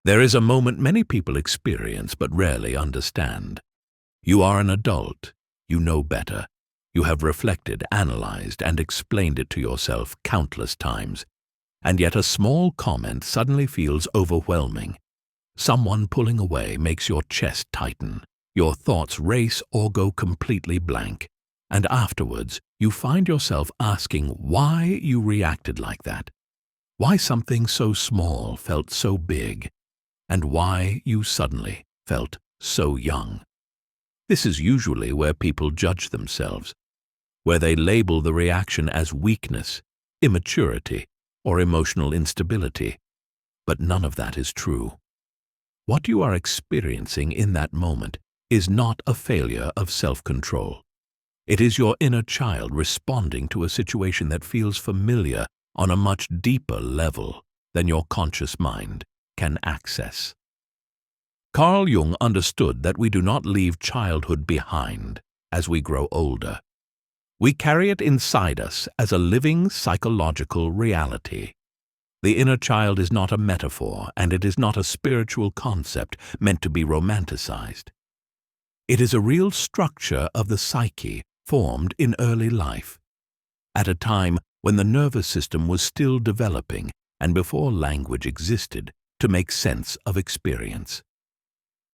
There is a moment many people experience but rarely understand. You are an adult. You know better. You have reflected, analyzed, and explained it to yourself countless times. And yet a small comment suddenly feels overwhelming. Someone pulling away makes your chest tighten. Your thoughts race or go completely blank. And afterwards, you find yourself asking why you reacted like that. Why something so small felt so big. And why you suddenly felt so young. This is usually where people judge themselves, where they label the reaction as weakness, immaturity, or emotional instability. But none of that is true. What you are experiencing in that moment is not a failure of self-control. It is your inner child responding to a situation that feels familiar on a much deeper level than your conscious mind can access. Carl Jung understood that we do not leave childhood behind as we grow older. We carry it inside us as a living psychological reality. The inner child is not a metaphor, and it is not a spiritual concept meant to be romanticized. It is a real structure of the psyche formed in early life, at a time when the nervous system was still developing and before language existed to make sense of experience.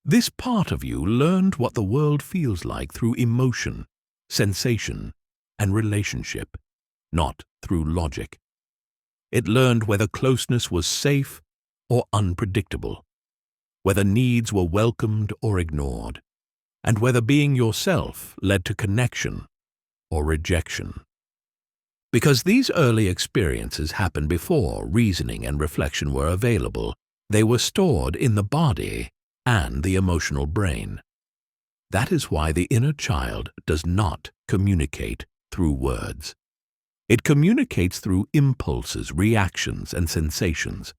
This part of you learned what the world feels like through emotion, sensation, and relationship, not through logic. It learned whether closeness was safe or unpredictable, whether needs were welcomed or ignored, and whether being yourself led to connection or rejection. Because these early experiences happened before reasoning and reflection were available, they were stored in the body and the emotional brain. That is why the inner child does not communicate through words. It communicates through impulses, reactions, and sensations.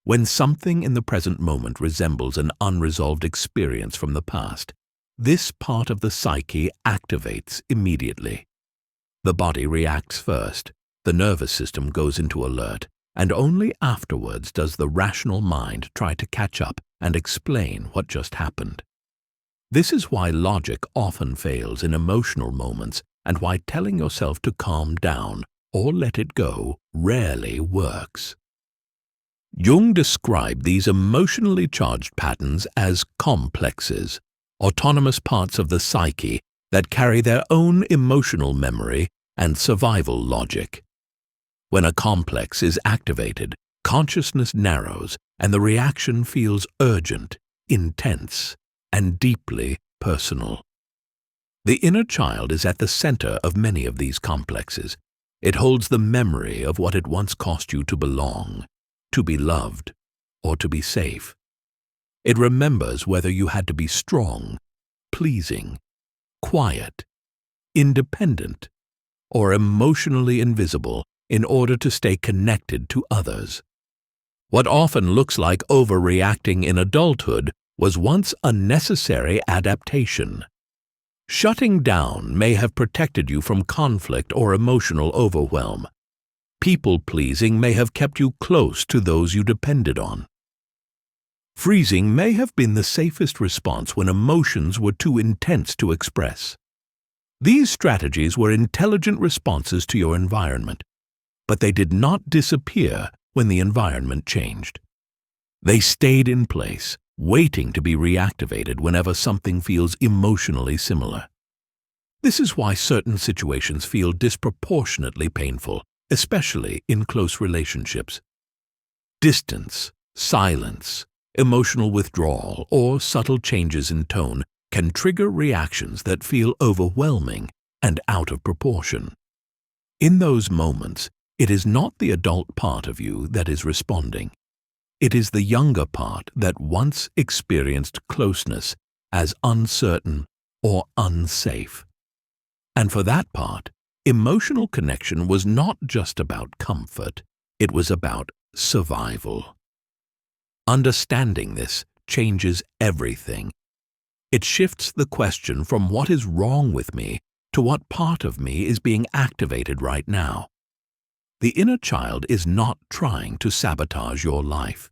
When something in the present moment resembles an unresolved experience from the past, this part of the psyche activates immediately. The body reacts first, the nervous system goes into alert, and only afterwards does the rational mind try to catch up and explain what just happened. This is why logic often fails in emotional moments and why telling yourself to calm down or let it go rarely works. Jung described these emotionally charged patterns as complexes, autonomous parts of the psyche that carry their own emotional memory and survival logic. When a complex is activated, consciousness narrows and the reaction feels urgent, intense, and deeply personal. The inner child is at the center of many of these complexes. It holds the memory of what it once cost you to belong, to be loved, or to be safe. It remembers whether you had to be strong, pleasing, quiet, independent, or emotionally invisible in order to stay connected to others. What often looks like overreacting in adulthood was once a necessary adaptation. Shutting down may have protected you from conflict or emotional overwhelm. People-pleasing may have kept you close to those you depended on. Freezing may have been the safest response when emotions were too intense to express. These strategies were intelligent responses to your environment, but they did not disappear when the environment changed. They stayed in place, waiting to be reactivated whenever something feels emotionally similar. This is why certain situations feel disproportionately painful, especially in close relationships. Distance, silence, emotional withdrawal, or subtle changes in tone can trigger reactions that feel overwhelming and out of proportion. In those moments, it is not the adult part of you that is responding. It is the younger part that once experienced closeness as uncertain or unsafe. And for that part, emotional connection was not just about comfort, it was about survival. Understanding this changes everything. It shifts the question from what is wrong with me to what part of me is being activated right now. The inner child is not trying to sabotage your life.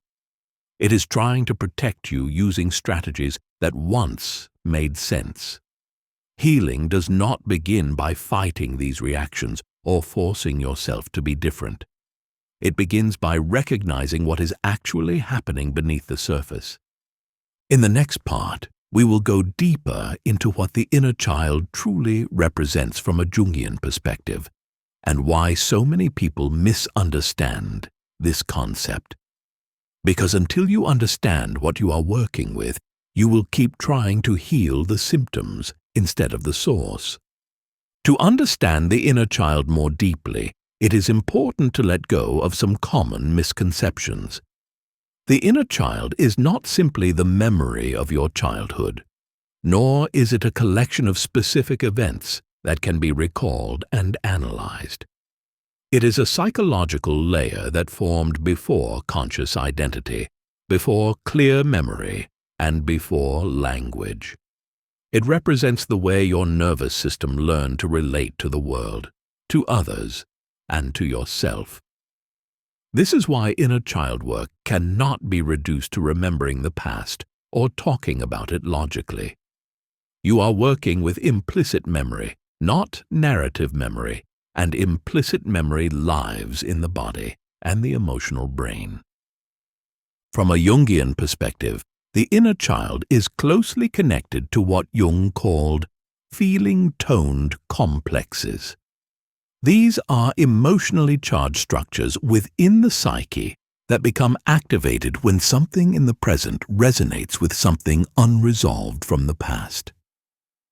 It is trying to protect you using strategies that once made sense. Healing does not begin by fighting these reactions or forcing yourself to be different. It begins by recognizing what is actually happening beneath the surface. In the next part, we will go deeper into what the inner child truly represents from a Jungian perspective, and why so many people misunderstand this concept. Because until you understand what you are working with, you will keep trying to heal the symptoms instead of the source. To understand the inner child more deeply, it is important to let go of some common misconceptions. The inner child is not simply the memory of your childhood, nor is it a collection of specific events that can be recalled and analyzed. It is a psychological layer that formed before conscious identity, before clear memory, and before language. It represents the way your nervous system learned to relate to the world, to others, and to yourself. This is why inner child work cannot be reduced to remembering the past or talking about it logically. You are working with implicit memory, not narrative memory, and implicit memory lives in the body and the emotional brain. From a Jungian perspective, the inner child is closely connected to what Jung called feeling-toned complexes. These are emotionally charged structures within the psyche that become activated when something in the present resonates with something unresolved from the past.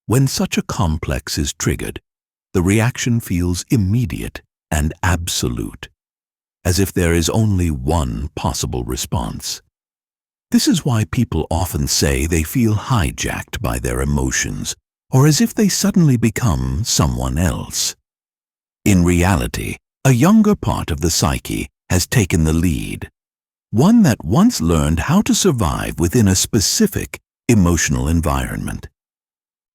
When such a complex is triggered, the reaction feels immediate and absolute, as if there is only one possible response. This is why people often say they feel hijacked by their emotions, or as if they suddenly become someone else. In reality, a younger part of the psyche has taken the lead, one that once learned how to survive within a specific emotional environment.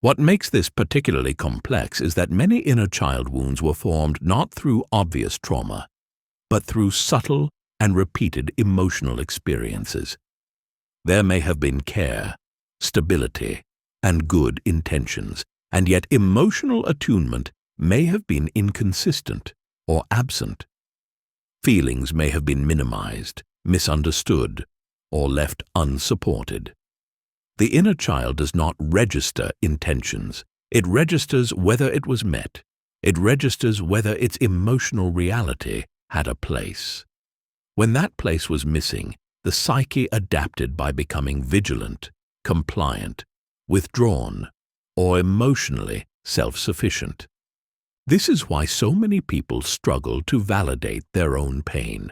What makes this particularly complex is that many inner child wounds were formed not through obvious trauma, but through subtle and repeated emotional experiences. There may have been care, stability, and good intentions, and yet emotional attunement may have been inconsistent or absent. Feelings may have been minimized, misunderstood, or left unsupported. The inner child does not register intentions. It registers whether it was met. It registers whether its emotional reality had a place. When that place was missing, the psyche adapted by becoming vigilant, compliant, withdrawn, or emotionally self-sufficient. This is why so many people struggle to validate their own pain.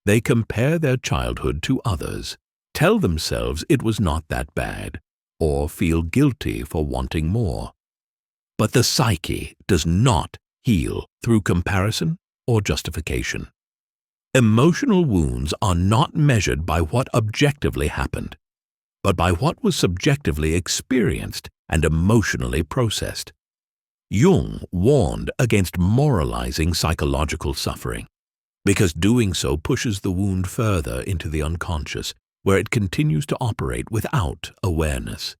They compare their childhood to others, tell themselves it was not that bad, or feel guilty for wanting more. But the psyche does not heal through comparison or justification. Emotional wounds are not measured by what objectively happened, but by what was subjectively experienced and emotionally processed. Jung warned against moralizing psychological suffering, because doing so pushes the wound further into the unconscious, where it continues to operate without awareness.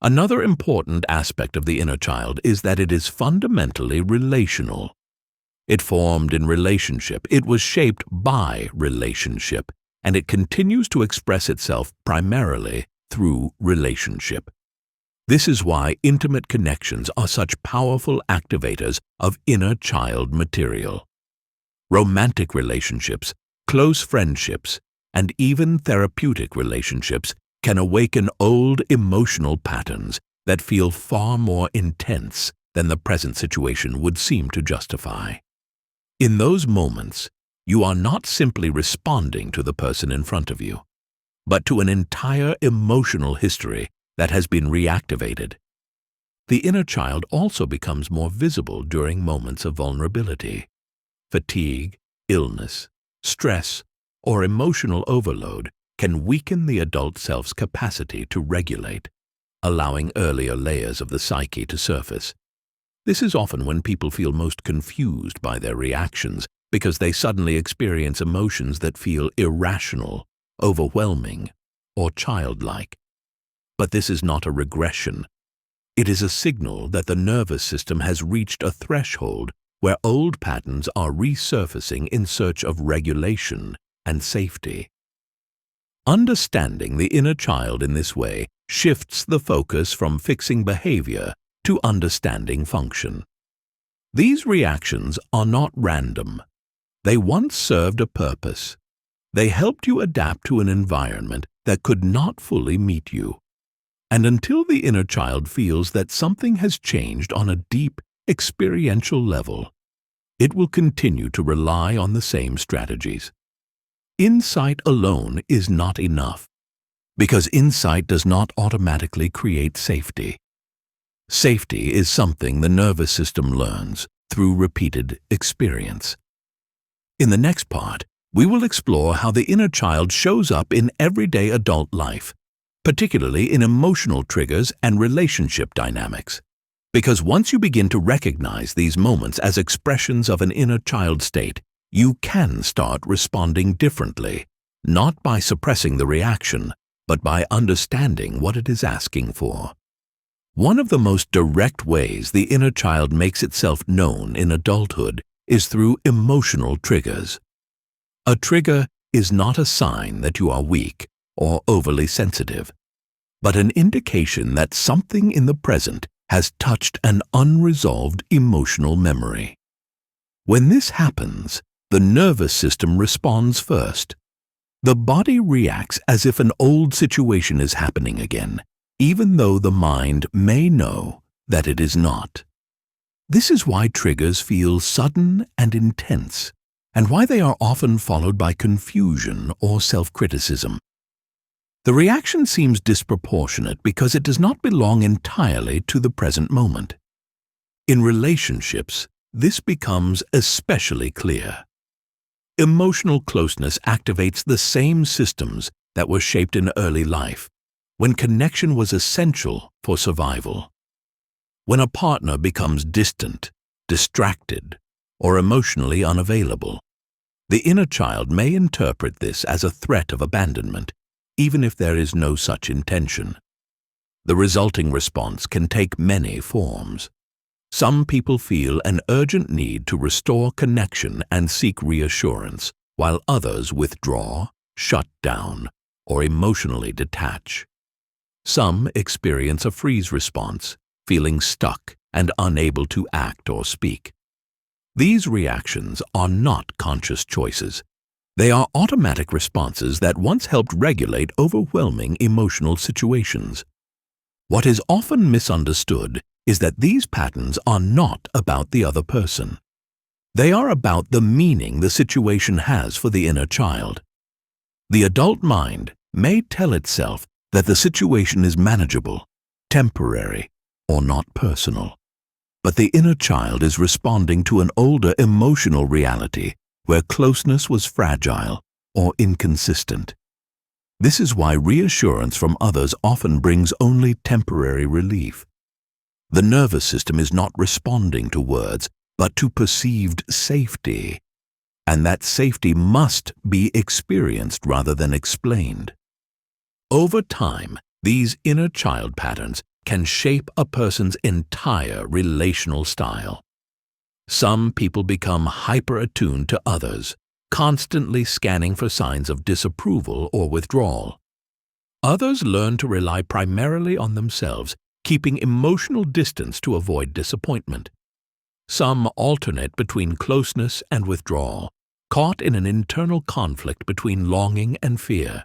Another important aspect of the inner child is that it is fundamentally relational. It formed in relationship, it was shaped by relationship, and it continues to express itself primarily through relationship. This is why intimate connections are such powerful activators of inner child material. Romantic relationships, close friendships, and even therapeutic relationships can awaken old emotional patterns that feel far more intense than the present situation would seem to justify. In those moments, you are not simply responding to the person in front of you, but to an entire emotional history that has been reactivated. The inner child also becomes more visible during moments of vulnerability. Fatigue, illness, stress, or emotional overload can weaken the adult self's capacity to regulate, allowing earlier layers of the psyche to surface. This is often when people feel most confused by their reactions because they suddenly experience emotions that feel irrational overwhelming, or childlike. But this is not a regression. It is a signal that the nervous system has reached a threshold where old patterns are resurfacing in search of regulation and safety. Understanding the inner child in this way shifts the focus from fixing behavior to understanding function. These reactions are not random. They once served a purpose. They helped you adapt to an environment that could not fully meet you. And until the inner child feels that something has changed on a deep, experiential level, it will continue to rely on the same strategies. Insight alone is not enough, because insight does not automatically create safety. Safety is something the nervous system learns through repeated experience. In the next part, we will explore how the inner child shows up in everyday adult life, particularly in emotional triggers and relationship dynamics. Because once you begin to recognize these moments as expressions of an inner child state, you can start responding differently, not by suppressing the reaction, but by understanding what it is asking for. One of the most direct ways the inner child makes itself known in adulthood is through emotional triggers. A trigger is not a sign that you are weak or overly sensitive, but an indication that something in the present has touched an unresolved emotional memory. When this happens, the nervous system responds first. The body reacts as if an old situation is happening again, even though the mind may know that it is not. This is why triggers feel sudden and intense, and why they are often followed by confusion or self-criticism. The reaction seems disproportionate because it does not belong entirely to the present moment. In relationships, this becomes especially clear. Emotional closeness activates the same systems that were shaped in early life, when connection was essential for survival. When a partner becomes distant, distracted, or emotionally unavailable, the inner child may interpret this as a threat of abandonment, even if there is no such intention. The resulting response can take many forms. Some people feel an urgent need to restore connection and seek reassurance, while others withdraw, shut down, or emotionally detach. Some experience a freeze response, feeling stuck and unable to act or speak. These reactions are not conscious choices. They are automatic responses that once helped regulate overwhelming emotional situations. What is often misunderstood is that these patterns are not about the other person. They are about the meaning the situation has for the inner child. The adult mind may tell itself that the situation is manageable, temporary, or not personal. But the inner child is responding to an older emotional reality where closeness was fragile or inconsistent. This is why reassurance from others often brings only temporary relief. The nervous system is not responding to words, but to perceived safety, and that safety must be experienced rather than explained. Over time, these inner child patterns can shape a person's entire relational style. Some people become hyper-attuned to others, constantly scanning for signs of disapproval or withdrawal. Others learn to rely primarily on themselves, keeping emotional distance to avoid disappointment. Some alternate between closeness and withdrawal, caught in an internal conflict between longing and fear.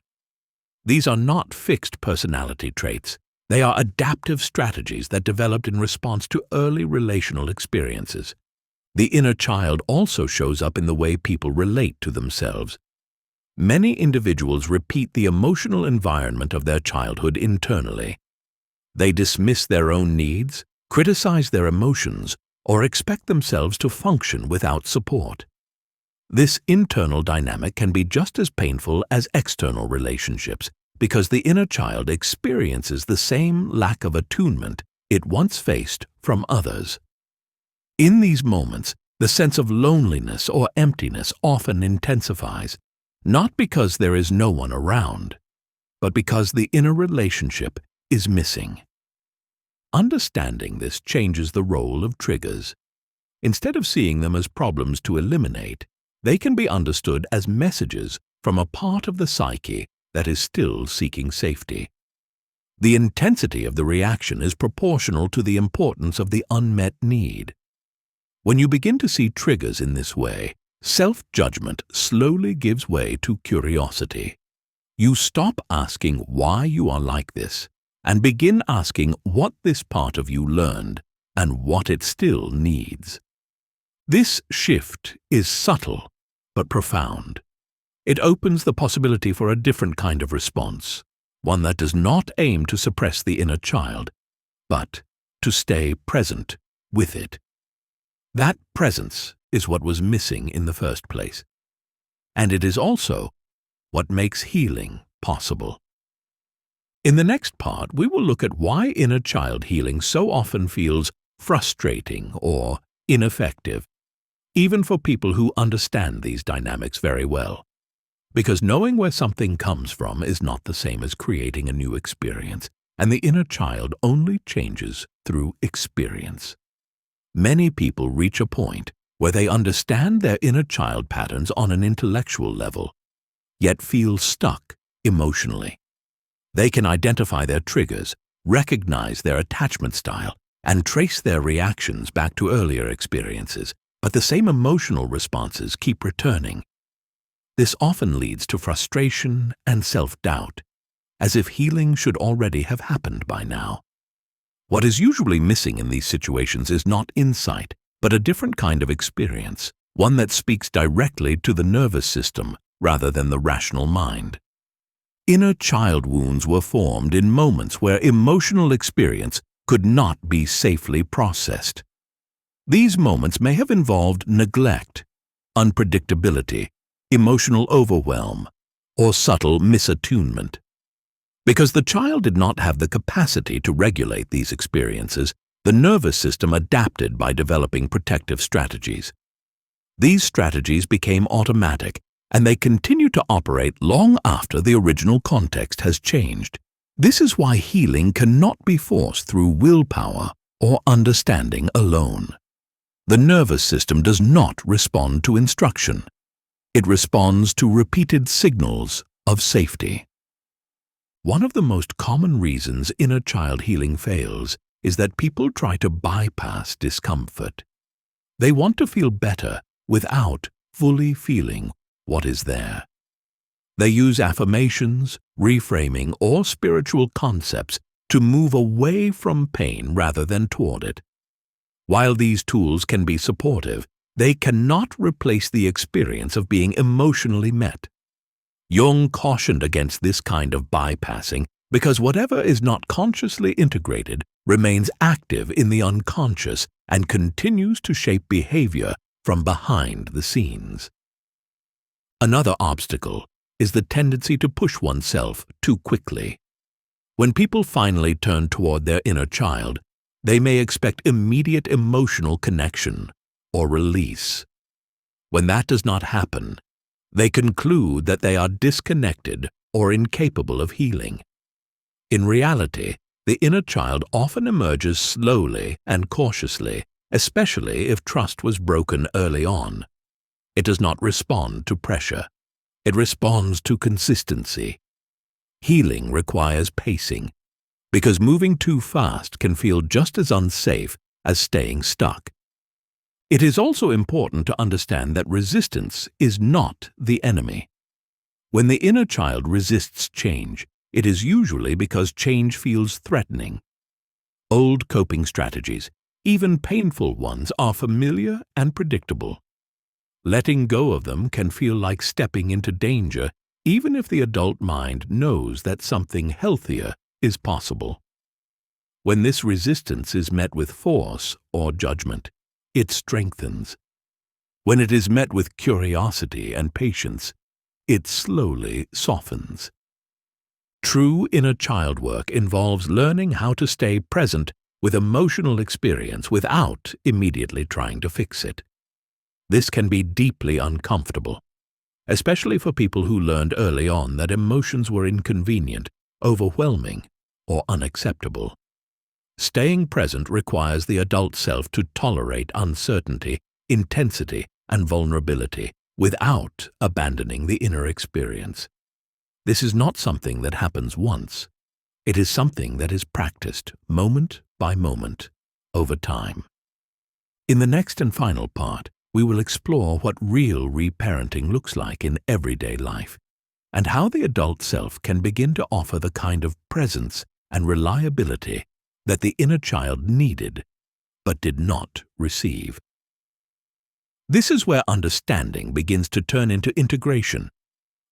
These are not fixed personality traits. They are adaptive strategies that developed in response to early relational experiences. The inner child also shows up in the way people relate to themselves. Many individuals repeat the emotional environment of their childhood internally. They dismiss their own needs, criticize their emotions, or expect themselves to function without support. This internal dynamic can be just as painful as external relationships because the inner child experiences the same lack of attunement it once faced from others. In these moments, the sense of loneliness or emptiness often intensifies, not because there is no one around, but because the inner relationship is missing. Understanding this changes the role of triggers. Instead of seeing them as problems to eliminate, they can be understood as messages from a part of the psyche that is still seeking safety. The intensity of the reaction is proportional to the importance of the unmet need. When you begin to see triggers in this way, self-judgment slowly gives way to curiosity. You stop asking why you are like this and begin asking what this part of you learned and what it still needs. This shift is subtle but profound. It opens the possibility for a different kind of response, one that does not aim to suppress the inner child, but to stay present with it. That presence is what was missing in the first place, and it is also what makes healing possible. In the next part, we will look at why inner child healing so often feels frustrating or ineffective, even for people who understand these dynamics very well. Because knowing where something comes from is not the same as creating a new experience, and the inner child only changes through experience. Many people reach a point where they understand their inner child patterns on an intellectual level, yet feel stuck emotionally. They can identify their triggers, recognize their attachment style, and trace their reactions back to earlier experiences, but the same emotional responses keep returning. This often leads to frustration and self-doubt, as if healing should already have happened by now. What is usually missing in these situations is not insight, but a different kind of experience, one that speaks directly to the nervous system rather than the rational mind. Inner child wounds were formed in moments where emotional experience could not be safely processed. These moments may have involved neglect, unpredictability, emotional overwhelm, or subtle misattunement. Because the child did not have the capacity to regulate these experiences, the nervous system adapted by developing protective strategies. These strategies became automatic, and they continue to operate long after the original context has changed. This is why healing cannot be forced through willpower or understanding alone. The nervous system does not respond to instruction. It responds to repeated signals of safety. One of the most common reasons inner child healing fails is that people try to bypass discomfort. They want to feel better without fully feeling what is there. They use affirmations, reframing, or spiritual concepts to move away from pain rather than toward it. While these tools can be supportive, they cannot replace the experience of being emotionally met. Jung cautioned against this kind of bypassing because whatever is not consciously integrated remains active in the unconscious and continues to shape behavior from behind the scenes. Another obstacle is the tendency to push oneself too quickly. When people finally turn toward their inner child, they may expect immediate emotional connection or release. When that does not happen, they conclude that they are disconnected or incapable of healing. In reality, the inner child often emerges slowly and cautiously, especially if trust was broken early on. It does not respond to pressure. It responds to consistency. Healing requires pacing, because moving too fast can feel just as unsafe as staying stuck. It is also important to understand that resistance is not the enemy. When the inner child resists change, it is usually because change feels threatening. Old coping strategies, even painful ones, are familiar and predictable. Letting go of them can feel like stepping into danger, even if the adult mind knows that something healthier is possible. When this resistance is met with force or judgment, it strengthens. When it is met with curiosity and patience, it slowly softens. True inner child work involves learning how to stay present with emotional experience without immediately trying to fix it. This can be deeply uncomfortable. especially for people who learned early on that emotions were inconvenient, overwhelming, or unacceptable. Staying present requires the adult self to tolerate uncertainty, intensity, and vulnerability without abandoning the inner experience. This is not something that happens once. It is something that is practiced moment by moment over time. In the next and final part, we will explore what real reparenting looks like in everyday life and how the adult self can begin to offer the kind of presence and reliability that the inner child needed but did not receive. This is where understanding begins to turn into integration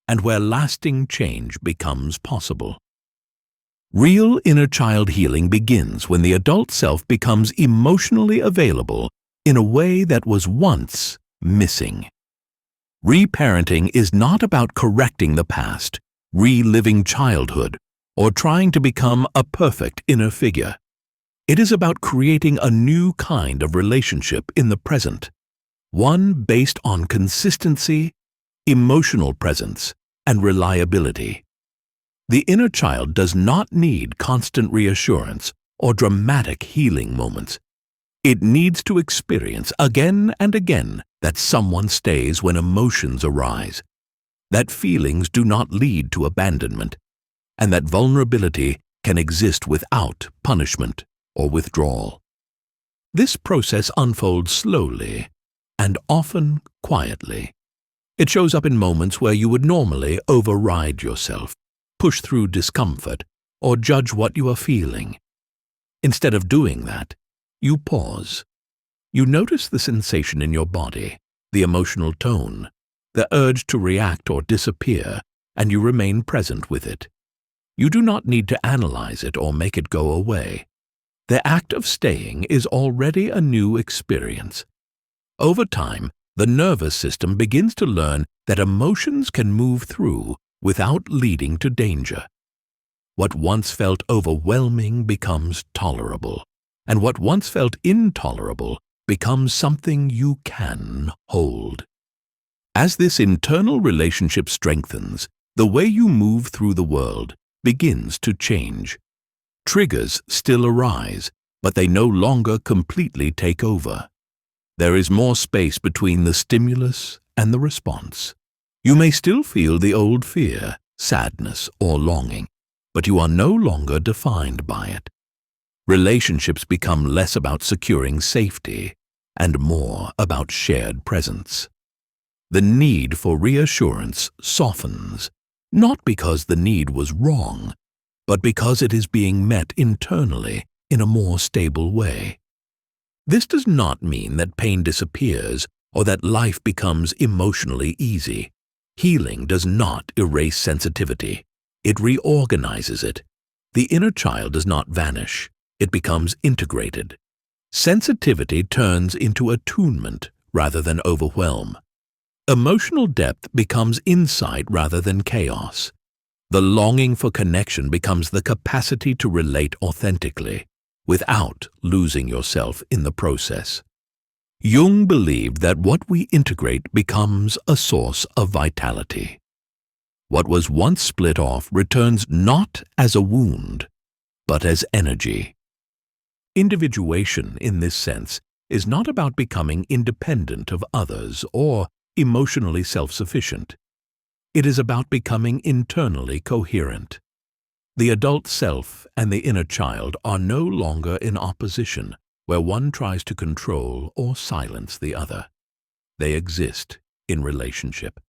and where lasting change becomes possible. Real inner child healing begins when the adult self becomes emotionally available in a way that was once missing. Reparenting is not about correcting the past, reliving childhood, or trying to become a perfect inner figure. It is about creating a new kind of relationship in the present, one based on consistency, emotional presence, and reliability. The inner child does not need constant reassurance or dramatic healing moments. It needs to experience again and again that someone stays when emotions arise, that feelings do not lead to abandonment, and that vulnerability can exist without punishment or withdrawal. This process unfolds slowly and often quietly. It shows up in moments where you would normally override yourself, push through discomfort, or judge what you are feeling. Instead of doing that, you pause. You notice the sensation in your body, the emotional tone, the urge to react or disappear, and you remain present with it. You do not need to analyze it or make it go away. The act of staying is already a new experience. Over time, the nervous system begins to learn that emotions can move through without leading to danger. What once felt overwhelming becomes tolerable, and what once felt intolerable becomes something you can hold. As this internal relationship strengthens, the way you move through the world begins to change. Triggers still arise, but they no longer completely take over. There is more space between the stimulus and the response. You may still feel the old fear, sadness, or longing, but you are no longer defined by it. Relationships become less about securing safety and more about shared presence. The need for reassurance softens, not because the need was wrong, but because it is being met internally in a more stable way. This does not mean that pain disappears or that life becomes emotionally easy. Healing does not erase sensitivity. It reorganizes it. The inner child does not vanish. It becomes integrated. Sensitivity turns into attunement rather than overwhelm. Emotional depth becomes insight rather than chaos. The longing for connection becomes the capacity to relate authentically, without losing yourself in the process. Jung believed that what we integrate becomes a source of vitality. What was once split off returns not as a wound, but as energy. Individuation, in this sense, is not about becoming independent of others or emotionally self-sufficient. It is about becoming internally coherent. The adult self and the inner child are no longer in opposition, where one tries to control or silence the other. They exist in relationship.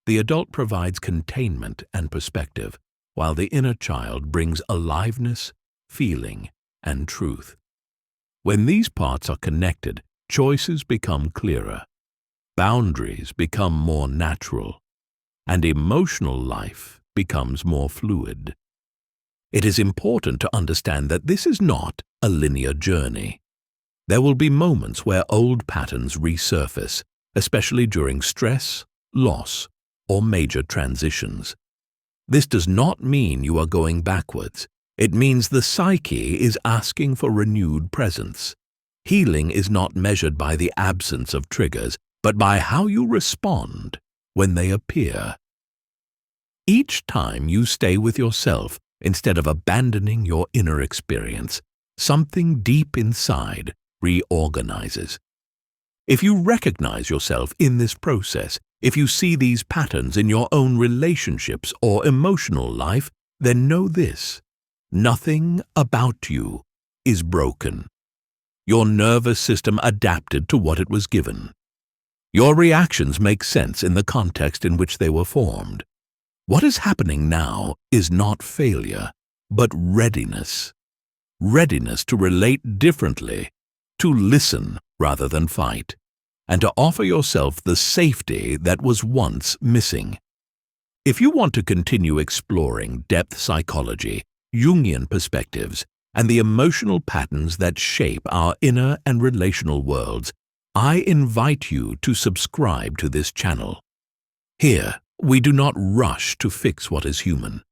The adult provides containment and perspective, while the inner child brings aliveness, feeling, and truth. When these parts are connected, choices become clearer, boundaries become more natural, and emotional life becomes more fluid. It is important to understand that this is not a linear journey. There will be moments where old patterns resurface, especially during stress, loss, or major transitions. This does not mean you are going backwards. It means the psyche is asking for renewed presence. Healing is not measured by the absence of triggers, but by how you respond when they appear. Each time you stay with yourself instead of abandoning your inner experience, something deep inside reorganizes. If you recognize yourself in this process, if you see these patterns in your own relationships or emotional life, then know this: nothing about you is broken. Your nervous system adapted to what it was given. Your reactions make sense in the context in which they were formed. What is happening now is not failure, but readiness. Readiness to relate differently, to listen rather than fight, and to offer yourself the safety that was once missing. If you want to continue exploring depth psychology, Jungian perspectives, and the emotional patterns that shape our inner and relational worlds, I invite you to subscribe to this channel. Here, we do not rush to fix what is human.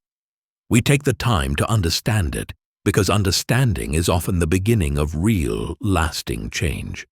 We take the time to understand it, because understanding is often the beginning of real, lasting change.